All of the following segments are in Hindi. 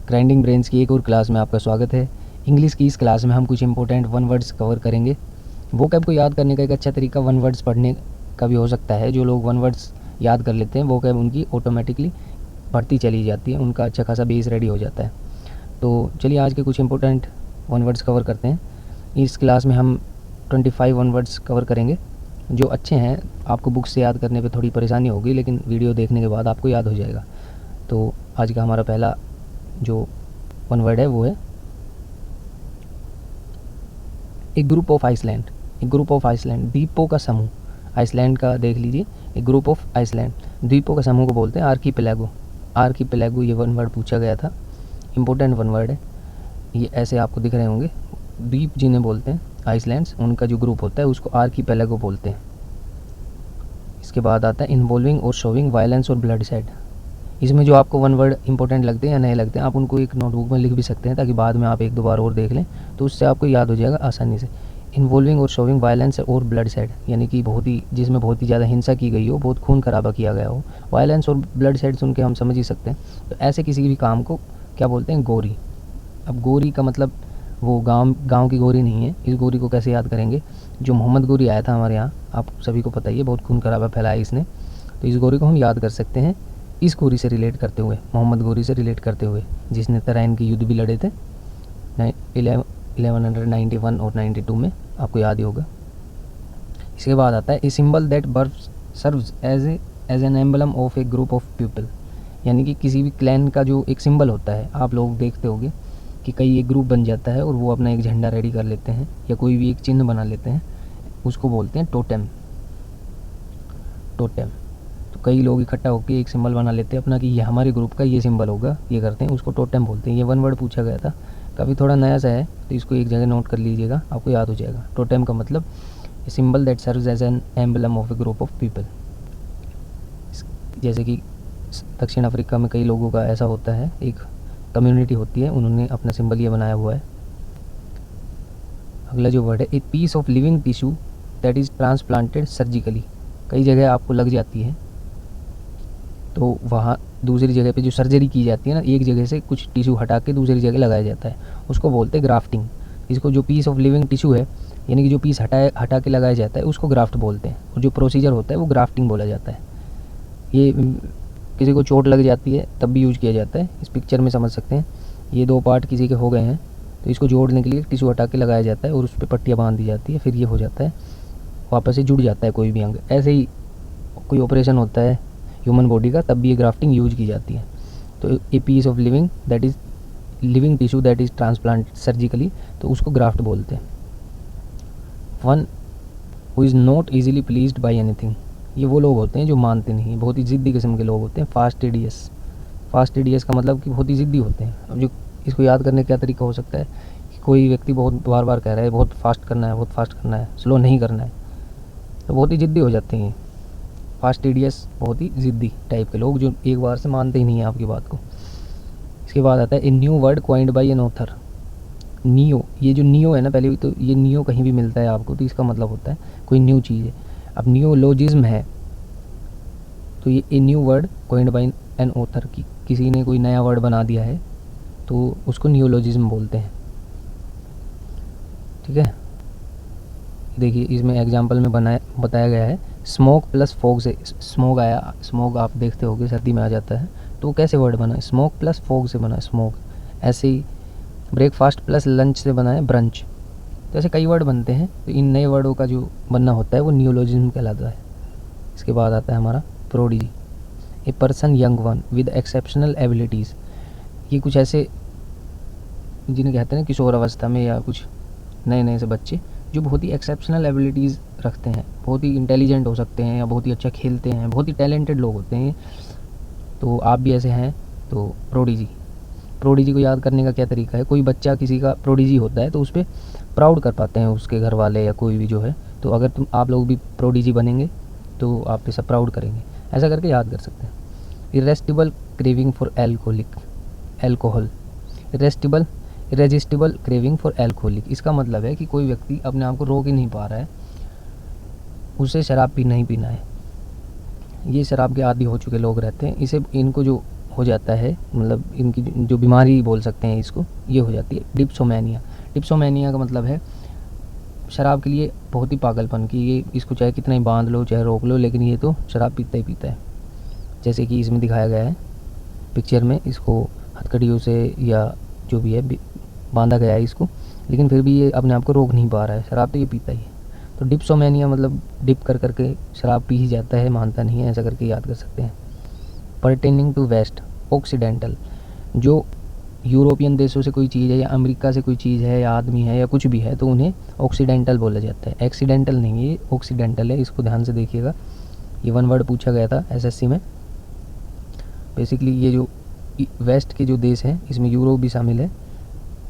ग्राइंडिंग ब्रेन्स की एक और क्लास में आपका स्वागत है। इंग्लिश की इस क्लास में हम कुछ इंपॉर्टेंट वन वर्ड्स कवर करेंगे। वोकैब को याद करने का एक अच्छा तरीका वन वर्ड्स पढ़ने का भी हो सकता है। जो लोग वन वर्ड्स याद कर लेते हैं वोकैब उनकी ऑटोमेटिकली बढ़ती चली जाती है, उनका अच्छा खासा बेस रेडी हो जाता है। तो चलिए आज के कुछ इंपॉर्टेंट वन वर्ड्स कवर करते हैं। इस क्लास में हम 25 वन वर्ड्स कवर करेंगे जो अच्छे हैं। आपको बुक से याद करने पे थोड़ी परेशानी होगी, लेकिन वीडियो देखने के बाद आपको याद हो जाएगा। तो आज का हमारा पहला जो वन वर्ड है वो है एक ग्रुप ऑफ आइसलैंड। एक ग्रुप ऑफ आइसलैंड, द्वीपों का समूह। आइसलैंड का देख लीजिए, एक ग्रुप ऑफ आइसलैंड, द्वीपों का समूह को बोलते हैं आर्कीपेलागो। आर्कीपेलागो ये वन वर्ड पूछा गया था, इंपॉर्टेंट वन वर्ड है। ये ऐसे आपको दिख रहे होंगे, द्वीप जिन्हें बोलते हैं आइसलैंड्स, उनका जो ग्रुप होता है उसको आर्कीपेलागो बोलते हैं। इसके बाद आता है इन्वॉल्विंग और शोविंग वायलेंस और ब्लडशेड। इसमें जो आपको वन वर्ड इंपॉर्टेंट लगते हैं या नहीं लगते हैं, आप उनको एक नोटबुक में लिख भी सकते हैं ताकि बाद में आप एक दो बार और देख लें, तो उससे आपको याद हो जाएगा आसानी से। इन्वॉल्विंग और शोविंग वायलेंस और ब्लडशेड, यानी कि जिसमें बहुत ही ज़्यादा हिंसा की गई हो, बहुत खून खराबा किया गया हो। वायलेंस और ब्लडशेड सुन के हम समझ ही सकते हैं। तो ऐसे किसी भी काम को क्या बोलते हैं? गोरी। अब गोरी का मतलब वो गाँव की गोरी नहीं है। इस गोरी को कैसे याद करेंगे? जो मोहम्मद गोरी आया था हमारे यहाँ, आप सभी को पता ही है, बहुत खून खराबा फैलाया इसने। तो इस गोरी को हम याद कर सकते हैं इस गोरी से रिलेट करते हुए, मोहम्मद गोरी से रिलेट करते हुए, जिसने तराइन के युद्ध भी लड़े थे 1191 और 92 में, आपको याद ही होगा। इसके बाद आता है a symbol that serves as an emblem of a group of people, यानी कि किसी भी क्लैन का जो एक सिंबल होता है। आप लोग देखते होंगे कि कई एक ग्रुप बन जाता है और वो अपना एक झंडा रेडी कर लेते हैं या कोई भी एक चिन्ह बना लेते हैं, उसको बोलते हैं टोटेम। टोटेम। तो कई लोग इकट्ठा होकर एक सिंबल बना लेते हैं अपना कि ये हमारे ग्रुप का ये सिंबल होगा, ये करते हैं, उसको टोटेम बोलते हैं। ये वन वर्ड पूछा गया था, काफ़ी थोड़ा नया सा है, तो इसको एक जगह नोट कर लीजिएगा, आपको याद हो जाएगा। टोटेम का मतलब a symbol that serves as an emblem of a group of people. जैसे कि दक्षिण अफ्रीका में कई लोगों का ऐसा होता है, एक कम्युनिटी होती है, उन्होंने अपना सिंबल ये बनाया हुआ है। अगला जो वर्ड है a piece of living tissue that is transplanted surgically. कई जगह आपको लग जाती है, तो वहाँ दूसरी जगह पे जो सर्जरी की जाती है ना, एक जगह से कुछ टिश्यू हटा के दूसरी जगह लगाया जाता है, उसको बोलते हैं ग्राफ्टिंग। इसको जो पीस ऑफ लिविंग टिश्यू है, यानी कि जो पीस हटा के लगाया जाता है, उसको ग्राफ्ट बोलते हैं। और जो प्रोसीजर होता है वो ग्राफ्टिंग बोला जाता है। ये किसी को चोट लग जाती है तब भी यूज किया जाता है। इस पिक्चर में समझ सकते हैं, ये दो पार्ट किसी के हो गए हैं, तो इसको जोड़ने के लिए टिश्यू हटा के लगाया जाता है और उस पर पट्टियाँ बांध दी जाती है, फिर ये हो जाता है, वापस से जुड़ जाता है कोई भी अंग। ऐसे ही कोई ऑपरेशन होता है ह्यूमन बॉडी का, तब भी ये ग्राफ्टिंग यूज की जाती है। तो a piece of living tissue that is transplant surgically, तो उसको ग्राफ्ट बोलते हैं। One who is not easily pleased by anything, ये वो लोग होते हैं जो मानते नहीं, बहुत ही ज़िद्दी किस्म के लोग होते हैं। फास्टिडियस का मतलब कि बहुत ही ज़िद्दी होते हैं। अब जो इसको याद करने का क्या तरीका हो सकता है कि कोई व्यक्ति बहुत बार बार कह रहा है बहुत फास्ट करना है, स्लो नहीं करना है, तो बहुत ही ज़िद्दी हो जाते हैं। फास्टिडियस बहुत ही ज़िद्दी टाइप के लोग जो एक बार से मानते ही नहीं है आपकी बात को। इसके बाद आता है a new word coined by an author. Neo, ये जो नियो है ना, पहले तो ये नियो कहीं भी मिलता है आपको, तो इसका मतलब होता है कोई न्यू चीज़ है। अब नियोलॉजिज्म है, तो ये a new word coined by an author, की किसी ने कोई नया वर्ड बना दिया है तो उसको नियोलॉजिज्म बोलते हैं। ठीक है, देखिए इसमें एग्जाम्पल में बताया गया है स्मोक प्लस फॉग से स्मोक आया। स्मोक आप देखते होगे सर्दी में आ जाता है, तो कैसे वर्ड बना है? स्मोक प्लस फॉग से बना है स्मोक। ऐसे ही ब्रेकफास्ट प्लस लंच से बना है ब्रंच। तो ऐसे कई वर्ड बनते हैं, तो इन नए वर्डों का जो बनना होता है वो नियोलॉजिज्म कहलाता है। इसके बाद आता है हमारा prodigy, a person young one with exceptional abilities. ये कुछ ऐसे जिन्हें कहते हैं किशोर अवस्था में या कुछ नए से बच्चे जो बहुत ही एक्सेप्शनल एबिलिटीज़ रखते हैं, बहुत ही इंटेलिजेंट हो सकते हैं या बहुत ही अच्छा खेलते हैं, बहुत ही टैलेंटेड लोग होते हैं। तो आप भी ऐसे हैं, तो प्रोडिजी को याद करने का क्या तरीका है? कोई बच्चा किसी का प्रोडिजी होता है तो उस पर प्राउड कर पाते हैं उसके घर वाले या कोई भी जो है। तो अगर आप लोग भी प्रोडिजी बनेंगे तो आप इसे प्राउड करेंगे, ऐसा करके याद कर सकते हैं। Irresistible craving for alcohol. Irresistible craving for alcoholic, इसका मतलब है कि कोई व्यक्ति अपने आप को रोक ही नहीं पा रहा है, उसे शराब नहीं पीना है। ये शराब के आदी हो चुके लोग रहते हैं, इनको जो हो जाता है, मतलब इनकी जो बीमारी बोल सकते हैं इसको, ये हो जाती है डिप्सोमैनिया। डिप्सोमैनिया का मतलब है शराब के लिए बहुत ही पागलपन की, ये इसको चाहे कितना ही बांध लो चाहे रोक लो, लेकिन ये तो शराब पीता ही पीता है। जैसे कि इसमें दिखाया गया है पिक्चर में, इसको हथकड़ियों से या जो भी है बांधा गया है इसको, लेकिन फिर भी ये अपने आप को रोक नहीं पा रहा है, शराब तो ये पीता ही है। तो डिप्सोमैनिया मतलब डिप कर करके शराब पी ही जाता है, मानता नहीं है, ऐसा करके याद कर सकते हैं। परटेनिंग टू वेस्ट ऑक्सीडेंटल, जो यूरोपियन देशों से कोई चीज़ है या अमेरिका से कोई चीज़ है या आदमी है या कुछ भी है तो उन्हें ऑक्सीडेंटल बोला जाता है। एक्सीडेंटल नहीं, ये ऑक्सीडेंटल है, इसको ध्यान से देखिएगा। ये वन वर्ड पूछा गया था एसएससी में। बेसिकली ये जो वेस्ट के जो देश हैं इसमें यूरोप भी शामिल है,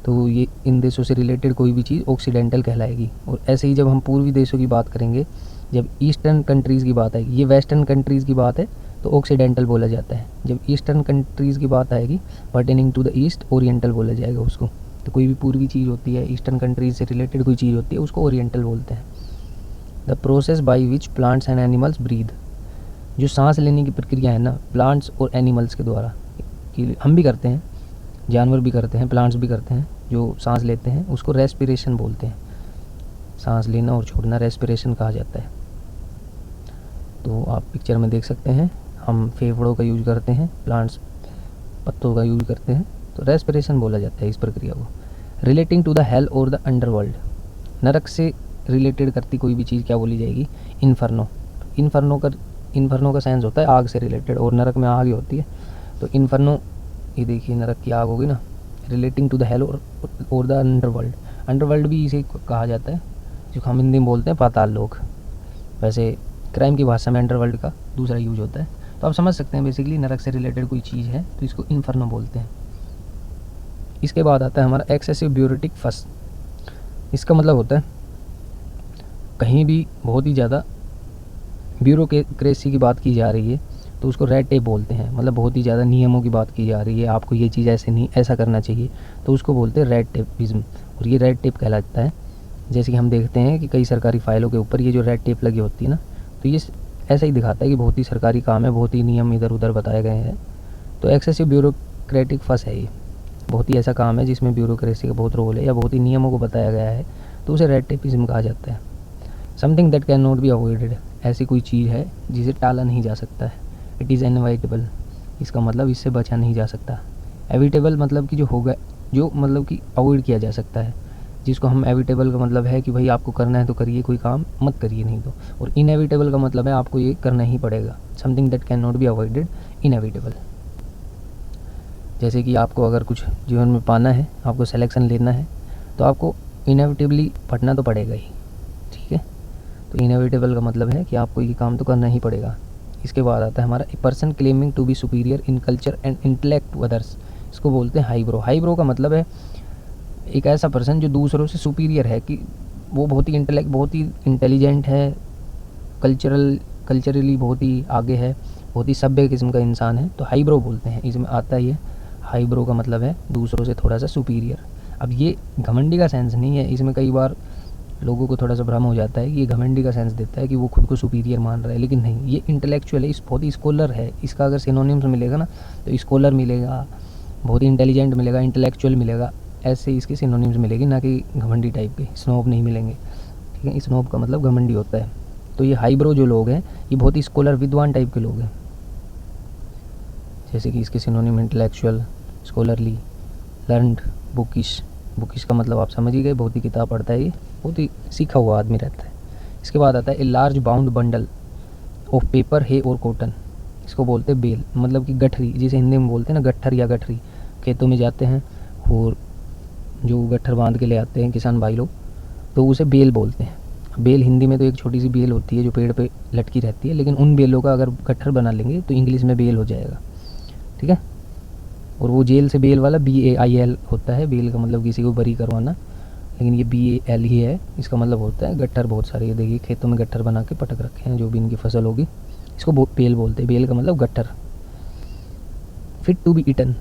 तो ये इन देशों से रिलेटेड कोई भी चीज़ ऑक्सीडेंटल कहलाएगी। और ऐसे ही जब हम पूर्वी देशों की बात करेंगे, जब ईस्टर्न कंट्रीज़ की बात आएगी, ये वेस्टर्न कंट्रीज़ की बात है तो ऑक्सीडेंटल बोला जाता है। जब ईस्टर्न कंट्रीज़ की बात आएगी, pertaining to the east, oriental बोला जाएगा उसको। तो कोई भी पूर्वी चीज़ होती है, ईस्टर्न कंट्रीज से रिलेटेड कोई चीज़ होती है, उसको ओरिएंटल बोलते हैं। The process by which plants and animals breathe, जो सांस लेने की प्रक्रिया है ना प्लांट्स और एनिमल्स के द्वारा, कि हम भी करते हैं, जानवर भी करते हैं, प्लांट्स भी करते हैं, जो सांस लेते हैं उसको रेस्पिरेशन बोलते हैं। सांस लेना और छोड़ना रेस्पिरेशन कहा जाता है। तो आप पिक्चर में देख सकते हैं, हम फेफड़ों का यूज करते हैं, प्लांट्स पत्तों का यूज करते हैं, तो रेस्पिरेशन बोला जाता है इस प्रक्रिया को। रिलेटिंग टू द हेल और द अंडरवर्ल्ड, नरक से रिलेटेड करती कोई भी चीज़ क्या बोली जाएगी? इन्फर्नो। इन्फर्नो का सेंस होता है आग से रिलेटेड, और नरक में आग ही होती है, तो इन्फर्नो, ये देखिए नरक की आग होगी ना। रिलेटिंग टू द हेल और द अंडरवर्ल्ड, अंडरवर्ल्ड भी इसे कहा जाता है, जो हम हिंदी में बोलते हैं पाताल लोक। वैसे क्राइम की भाषा में अंडरवर्ल्ड का दूसरा यूज होता है। तो आप समझ सकते हैं बेसिकली नरक से रिलेटेड कोई चीज़ है तो इसको इन्फर्नो बोलते हैं। इसके बाद आता है हमारा एक्सेसिव ब्यूरोटिक फस। इसका मतलब होता है कहीं भी बहुत ही ज़्यादा ब्यूरोक्रेसी की बात की जा रही है तो उसको रेड टेप बोलते हैं, मतलब बहुत ही ज़्यादा नियमों की बात की जा रही है, आपको ये चीज़ ऐसे नहीं ऐसा करना चाहिए, तो उसको बोलते हैं रेड टेपिज्म, और ये रेड टेप कहलाता है। जैसे कि हम देखते हैं कि कई सरकारी फाइलों के ऊपर ये जो रेड टेप लगी होती है ना, तो ये ऐसा ही दिखाता है कि बहुत ही सरकारी काम है, बहुत ही नियम इधर उधर बताए गए हैं। तो एक्सेसिव ब्यूरोक्रेटिक फस है, ये बहुत ही ऐसा काम है जिसमें ब्यूरोक्रेसी का बहुत रोल है या बहुत ही नियमों को बताया गया है, तो उसे रेड टेपिज्म कहा जाता है। Something that can not be avoided, ऐसी कोई चीज़ है जिसे टाला नहीं जा सकता है। इट इज़ इनएविटेबल, इसका मतलब इससे बचा नहीं जा सकता। एविटेबल मतलब कि जो होगा, जो मतलब कि अवॉइड किया जा सकता है, जिसको हम एविटेबल का मतलब है कि भाई आपको करना है तो करिए, कोई काम मत करिए नहीं तो। और इनएविटेबल का मतलब है आपको ये करना ही पड़ेगा। Something that can not be avoided, inevitable. जैसे कि आपको अगर कुछ जीवन में पाना है, आपको सिलेक्शन लेना है, तो आपको इनएविटेबली पढ़ना तो पड़ेगा ही, ठीक है। तो इनएविटेबल का मतलब है कि आपको ये काम तो करना ही पड़ेगा। इसके बाद आता है हमारा a person claiming to be superior in culture and intellect to others, इसको बोलते हैं हाईब्रो। हाईब्रो का मतलब है एक ऐसा पर्सन जो दूसरों से सुपीरियर है, कि वो बहुत ही इंटेलिजेंट है, कल्चरली बहुत ही आगे है, बहुत ही सभ्य किस्म का इंसान है, तो हाईब्रो बोलते हैं। इसमें आता ही है हाईब्रो का मतलब है दूसरों से थोड़ा सा सुपीरियर। अब ये घमंडी का सेंस नहीं है, इसमें कई बार लोगों को थोड़ा सा भ्रम हो जाता है कि ये घमंडी का सेंस देता है कि वो खुद को सुपीरियर मान रहा है, लेकिन नहीं, ये इंटेलेक्चुअल है, इस बहुत ही स्कॉलर है। इसका अगर सिनोनिम्स मिलेगा ना तो स्कॉलर मिलेगा, बहुत ही इंटेलिजेंट मिलेगा, इंटेलेक्चुअल मिलेगा, ऐसे इसके सिनोनिम्स मिलेगी, ना कि घमंडी टाइप के, स्नोब नहीं मिलेंगे, ठीक है। स्नोब का मतलब घमंडी होता है। तो ये हाईब्रो जो लोग हैं ये बहुत ही स्कॉलर विद्वान टाइप के लोग हैं। जैसे कि इसके synonym intellectual, scholarly, learned, bookish. Bookish का मतलब आप समझ ही गए, बहुत ही किताब पढ़ता है, ये बहुत ही सीखा हुआ आदमी रहता है। इसके बाद आता है a large bound bundle of paper, hay और कॉटन, इसको बोलते हैं बेल, मतलब कि गठरी, जिसे हिंदी में बोलते हैं ना गट्ठर या गठरी। खेतों में जाते हैं और जो गट्ठर बांध के ले आते हैं किसान भाई लोग, तो उसे बेल बोलते हैं। बेल हिंदी में तो एक छोटी सी बेल होती है जो पेड़ पे लटकी रहती है, लेकिन उन बेलों का अगर गट्ठर बना लेंगे तो इंग्लिश में बेल हो जाएगा, ठीक है। और वो जेल से बेल वाला BAIL होता है, बेल का मतलब किसी को बरी करवाना, लेकिन ये BAL ही है, इसका मतलब होता है गट्ठर बहुत सारे। ये देखिए खेतों में गट्ठर बना के पटक रखे हैं, जो भी इनकी फसल होगी इसको बेल बोलते हैं। बेल का मतलब गट्ठर। Fit to be eaten,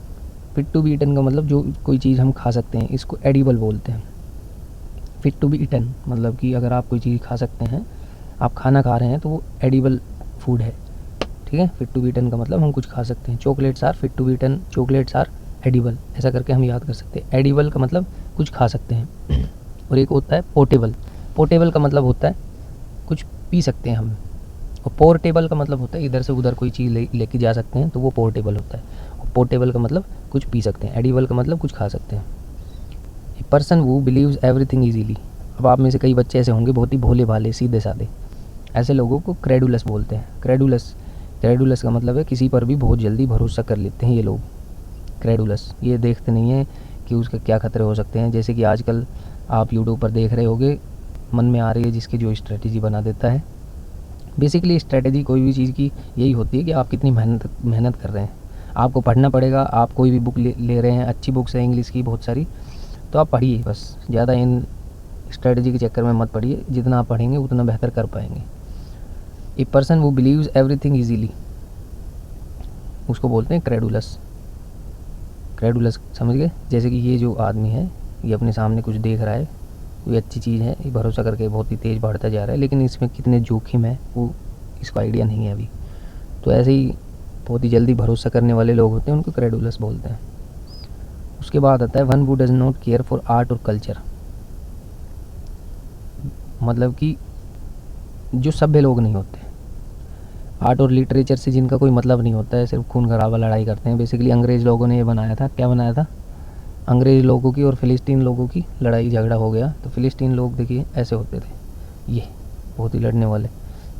fit to be eaten का मतलब जो कोई चीज़ हम खा सकते हैं, इसको एडिबल बोलते हैं। फिट टू बी ईटन मतलब कि अगर आप कोई चीज़ खा सकते हैं, आप खाना खा रहे हैं तो वो एडिबल फूड है। ठीक है। फिट टू बी ईटन का मतलब हम कुछ खा सकते हैं। Chocolates are fit to be eaten, chocolates are edible, ऐसा करके हम याद कर सकते हैं। एडिबल का मतलब कुछ खा सकते हैं। और एक होता है पोर्टेबल। पोर्टेबल का मतलब होता है कुछ पी सकते हैं हम। और पोर्टेबल का मतलब होता है इधर से उधर कोई चीज़ लेके जा सकते हैं, तो वो पोर्टेबल होता है। और पोर्टेबल का मतलब कुछ पी सकते हैं। एडिबल का मतलब कुछ खा सकते हैं। A person who believes everything easily. अब आप में से कई बच्चे ऐसे होंगे बहुत ही भोले भाले सीधे साधे, ऐसे लोगों को क्रेडुलस बोलते हैं। क्रेडुलस का मतलब है किसी पर भी बहुत जल्दी भरोसा कर लेते हैं ये लोग। क्रेडुलस, ये देखते नहीं हैं कि उसके क्या खतरे हो सकते हैं। जैसे कि आजकल आप यूट्यूब पर देख रहे होगे, मन में आ रही है जिसकी जो स्ट्रेटजी बना देता है। बेसिकली स्ट्रेटजी कोई भी चीज़ की यही होती है कि आप कितनी मेहनत कर रहे हैं। आपको पढ़ना पड़ेगा। आप कोई भी बुक ले रहे हैं, अच्छी बुक्स है इंग्लिश की बहुत सारी, तो आप पढ़िए बस। ज़्यादा इन स्ट्रेटजी के चक्कर में मत पढ़िए। जितना आप पढ़ेंगे उतना बेहतर कर पाएंगे। ए पर्सन वो बिलीव्स एवरीथिंग ईजीली, उसको बोलते हैं क्रेडुलस। क्रेडुलस समझ गए। जैसे कि ये जो आदमी है, ये अपने सामने कुछ देख रहा है, कोई अच्छी चीज़ है, ये भरोसा करके बहुत ही तेज़ बढ़ता जा रहा है, लेकिन इसमें कितने जोखिम है वो इसको आइडिया नहीं है अभी। तो ऐसे ही बहुत ही जल्दी भरोसा करने वाले लोग होते हैं, उनको क्रेडुलस बोलते हैं। उसके बाद आता है one who does not care for art और कल्चर। मतलब कि जो सभ्य लोग नहीं होते, आर्ट और लिटरेचर से जिनका कोई मतलब नहीं होता है, सिर्फ खून खराबा लड़ाई करते हैं। बेसिकली अंग्रेज़ लोगों ने ये बनाया था। क्या बनाया था? अंग्रेज़ लोगों की और फ़िलिस्तीन लोगों की लड़ाई झगड़ा हो गया। तो फ़िलिस्तीन लोग देखिए ऐसे होते थे, ये बहुत ही लड़ने वाले,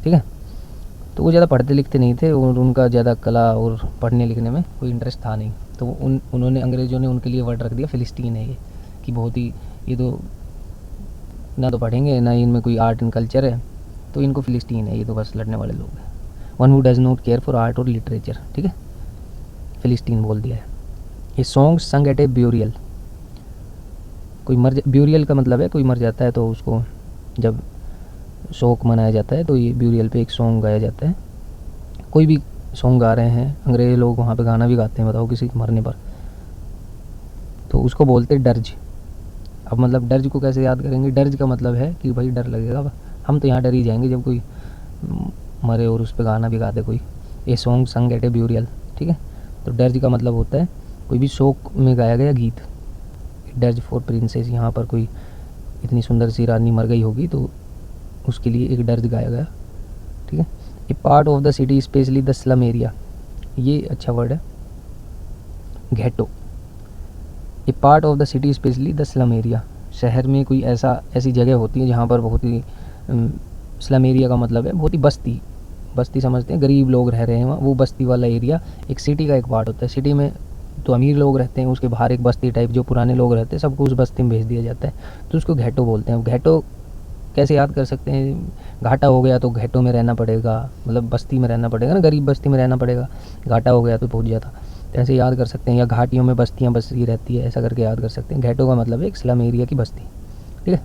ठीक है। तो वो ज़्यादा पढ़ते लिखते नहीं थे और उनका ज़्यादा कला और पढ़ने लिखने में कोई इंटरेस्ट था नहीं। तो उन्होंने अंग्रेज़ों ने उनके लिए वर्ड रख दिया फ़िलिस्तीन है ये, कि बहुत ही ये तो ना तो पढ़ेंगे ना इनमें कोई आर्ट एंड कल्चर है, तो इनको फ़िलिस्तीन है, ये तो बस लड़ने वाले लोग हैं। One who does not care for art और लिटरेचर, ठीक है, फ़िलिस्तीन बोल दिया है। ये song sung at a burial. कोई ब्यूरियल का मतलब है कोई मर जाता है तो उसको जब शोक मनाया जाता है तो ये ब्यूरियल पे एक सॉन्ग गाया जाता है। कोई भी सॉन्ग गा रहे हैं, अंग्रेज़ लोग वहाँ पे गाना भी गाते हैं, बताओ किसी के मरने पर, तो उसको बोलते हैं डर्ज। अब मतलब डर्ज को कैसे याद करेंगे? डर्ज का मतलब है कि भाई डर लगेगा, हम तो यहाँ डर ही जाएंगे जब कोई मरे और उस पर गाना भी गा दे कोई। A song sung at a burial, ठीक है। तो डर्ज का मतलब होता है कोई भी शोक में गाया गया गीत। डर्ज फॉर प्रिंसेस, यहाँ पर कोई इतनी सुंदर सी रानी मर गई होगी तो उसके लिए एक डर्ज गाया गया, ठीक है। A part of the city specially the slum area, ये अच्छा वर्ड है, ghetto. A part of the city specially the slum area, शहर में कोई ऐसी जगह होती है जहाँ पर बहुत ही स्लम एरिया का मतलब है बहुत ही बस्ती समझते हैं, गरीब लोग रह रहे हैं वहाँ, वो बस्ती वाला एरिया एक सिटी का एक पार्ट होता है। सिटी में तो अमीर लोग रहते हैं, उसके बाहर एक बस्ती टाइप जो पुराने लोग रहते हैं सबको उस बस्ती में भेज दिया जाता है, तो उसको घेटो बोलते हैं। घेटो कैसे याद कर सकते हैं? घाटा हो गया तो घेटो में रहना पड़ेगा, मतलब बस्ती में रहना पड़ेगा ना, गरीब बस्ती में रहना पड़ेगा। घाटा हो गया तो पहुँच जाता, तो ऐसे याद कर सकते हैं। या घाटियों में बस्तियाँ बसी रहती है, ऐसा करके याद कर सकते हैं। घेटो का मतलब है एक स्लम एरिया की बस्ती, ठीक है।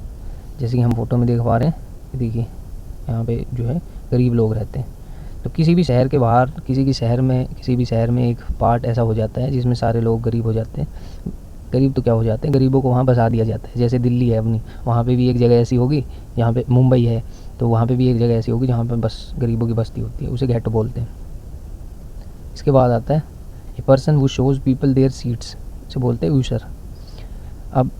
जैसे कि हम फोटो में देख पा रहे हैं, देखिए यहाँ पे जो है गरीब लोग रहते हैं। तो किसी भी शहर के बाहर किसी भी शहर में एक पार्ट ऐसा हो जाता है जिसमें सारे लोग गरीब हो जाते हैं। गरीब तो क्या हो जाते हैं, गरीबों को वहाँ बसा दिया जाता है। जैसे दिल्ली है अपनी, वहाँ पे भी एक जगह ऐसी होगी, यहाँ पे मुंबई है तो वहाँ पे भी एक जगह ऐसी होगी जहाँ पे बस गरीबों की बस्ती होती है, उसे घेटो बोलते हैं। इसके बाद आता है ए पर्सन वो शोज़ पीपल देयर सीट्स, इसे बोलते हैं ऊशर। अब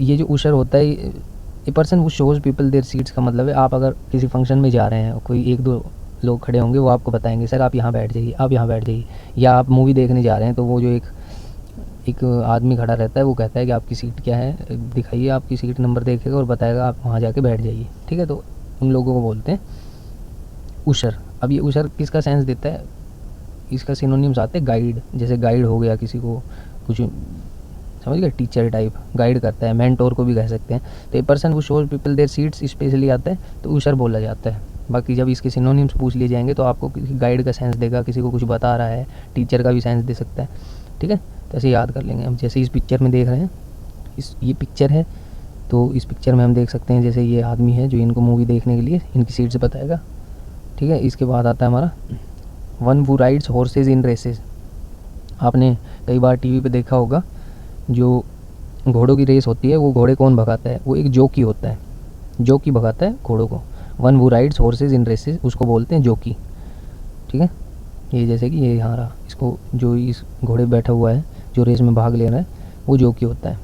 ये जो ऊशर होता है, ए पर्सन वो शोज़ पीपल देयर सीट्स का मतलब है आप अगर किसी फंक्शन में जा रहे हैं, कोई एक दो लोग खड़े होंगे वो आपको बताएंगे सर आप यहाँ बैठ जाइए, आप यहाँ बैठ जाइए। या आप मूवी देखने जा रहे हैं तो वो जो एक आदमी खड़ा रहता है वो कहता है कि आपकी सीट क्या है, दिखाइए, आपकी सीट नंबर देखेगा और बताएगा, आप वहाँ जाके बैठ जाइए, ठीक है। तो उन लोगों को बोलते हैं उशर। अब ये उशर किसका सेंस देता है? इसका सिनोनिम्स आते हैं गाइड। जैसे गाइड हो गया, किसी को कुछ समझ गए, टीचर टाइप गाइड करता है, मेंटोर को भी कह सकते हैं। तो ए पर्सन वो shows people there seats specially आता है तो उशर बोला जाता है। बाकी जब इसके सिनोनिम्स पूछ लिए जाएंगे तो आपको किसी गाइड का सेंस देगा, किसी को कुछ बता रहा है, टीचर का भी सेंस दे सकता है, ठीक है। तो ऐसे याद कर लेंगे हम। जैसे इस पिक्चर में देख रहे हैं, ये पिक्चर है, तो इस पिक्चर में हम देख सकते हैं जैसे ये आदमी है जो इनको मूवी देखने के लिए इनकी सीट्स बताएगा, ठीक है। इसके बाद आता है हमारा one who rides horses in races. आपने कई बार टीवी पे देखा होगा, जो घोड़ों की रेस होती है वो घोड़े कौन भगाता है? वो एक जॉकी होता है, जॉकी भगाता है घोड़ों को। One who rides horses in races उसको बोलते हैं जॉकी, ठीक है। ये जैसे कि ये यहाँ रहा, इसको जो इस घोड़े पे बैठा हुआ है जो रेस में भाग ले रहा है वो जॉकी होता है।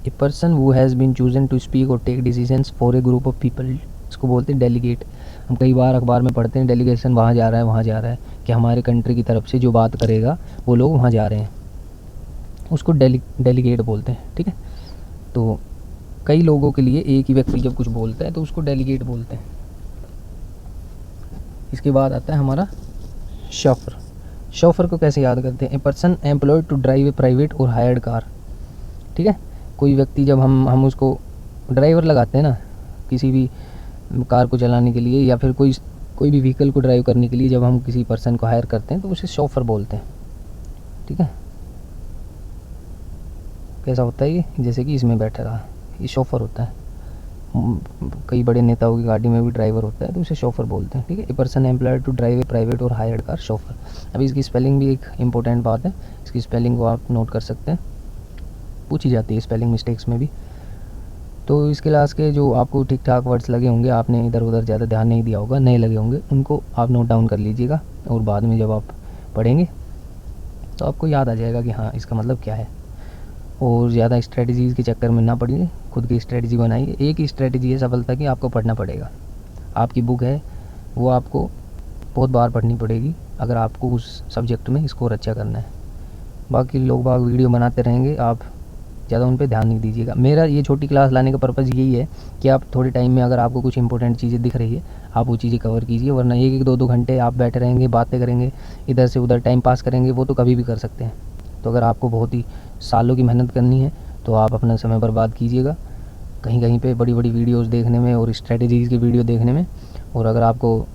A person who has been chosen to speak और take decisions for a group of people, इसको बोलते हैं डेलीगेट। हम कई बार अखबार में पढ़ते हैं डेलीगेशन वहाँ जा रहा है वहाँ जा रहा है, कि हमारे कंट्री की तरफ से जो बात करेगा वो लोग वहाँ जा रहे हैं, उसको डेलीगेट बोलते हैं। ठीक है, तो कई लोगों के लिए एक ही व्यक्ति जब कुछ बोलता है तो उसको डेलीगेट बोलते हैं। इसके बाद आता है हमारा शॉफर। शॉफर को कैसे याद करते हैं? A person employed to drive a private or hired car. ठीक है, कोई व्यक्ति जब हम उसको ड्राइवर लगाते हैं ना किसी भी कार को चलाने के लिए, या फिर कोई भी व्हीकल को ड्राइव करने के लिए जब हम किसी पर्सन को हायर करते हैं तो उसे शॉफर बोलते हैं। ठीक है, कैसा होता है ये? जैसे कि इसमें बैठा रहा, ये शॉफर होता है। कई बड़े नेताओं की गाड़ी में भी ड्राइवर होता है तो उसे शॉफर बोलते हैं। ठीक है, a person employed to drive a private or hired car, chauffeur. अभी इसकी स्पेलिंग भी एक इम्पोर्टेंट बात है, इसकी स्पेलिंग को आप नोट कर सकते हैं, पूछी जाती है स्पेलिंग मिस्टेक्स में भी। तो इस क्लास के जो आपको ठीक ठाक वर्ड्स लगे होंगे, आपने इधर उधर ज़्यादा ध्यान नहीं दिया होगा, नए लगे होंगे, उनको आप नोट डाउन कर लीजिएगा और बाद में जब आप पढ़ेंगे तो आपको याद आ जाएगा कि हाँ इसका मतलब क्या है। और ज़्यादा स्ट्रेटजीज़ के चक्कर में ना पड़िए, खुद की स्ट्रेटजी बनाइए। एक ही स्ट्रेटजी है सफलता की, आपको पढ़ना पड़ेगा। आपकी बुक है वो आपको बहुत बार पढ़नी पड़ेगी अगर आपको उस सब्जेक्ट में स्कोर अच्छा करना है। बाकी लोग बाग वीडियो बनाते रहेंगे, आप ज़्यादा उन पे ध्यान नहीं दीजिएगा। मेरा ये छोटी क्लास लाने का पर्पज़ यही है कि आप थोड़े टाइम में अगर आपको कुछ इंपॉर्टेंट चीज़ें दिख रही है आप वो चीज़ें कवर कीजिए, वरना एक दो घंटे आप बैठे रहेंगे, बातें करेंगे, इधर से उधर टाइम पास करेंगे, वो तो कभी भी कर सकते हैं। तो अगर आपको बहुत ही सालों की मेहनत करनी है तो आप अपना समय बर्बाद कीजिएगा कहीं कहीं पे बड़ी बड़ी वीडियोस देखने में और स्ट्रेटजीज़ की वीडियो देखने में। और अगर आपको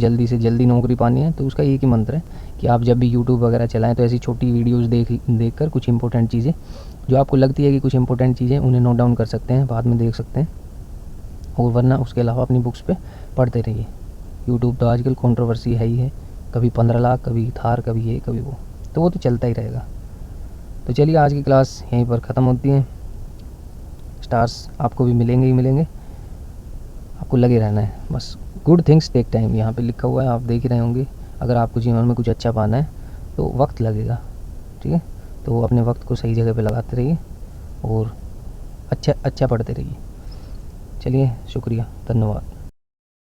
जल्दी से जल्दी नौकरी पानी है तो उसका एक ही मंत्र है कि आप जब भी यूट्यूब वगैरह चलाएं तो ऐसी छोटी वीडियोस देख कर कुछ इंपॉर्टेंट चीज़ें जो आपको लगती है कि कुछ इंपॉर्टेंट चीज़ें उन्हें नोट डाउन कर सकते हैं, बाद में देख सकते हैं। और वरना उसके अलावा अपनी बुक्स पे पढ़ते रहिए। यूट्यूब तो आजकल कंट्रोवर्सी है ही है, कभी 15 लाख, कभी थार, कभी ये कभी वो तो चलता ही रहेगा। तो चलिए आज की क्लास यहीं पर ख़त्म होती है। स्टार्स आपको भी मिलेंगे ही मिलेंगे, आपको लगे रहना है बस। गुड थिंग्स टेक टाइम यहाँ पे लिखा हुआ है, आप देख ही रहे होंगे। अगर आपको जीवन में कुछ अच्छा पाना है तो वक्त लगेगा। ठीक है, तो अपने वक्त को सही जगह पे लगाते रहिए और अच्छा पढ़ते रहिए। चलिए, शुक्रिया, धन्यवाद।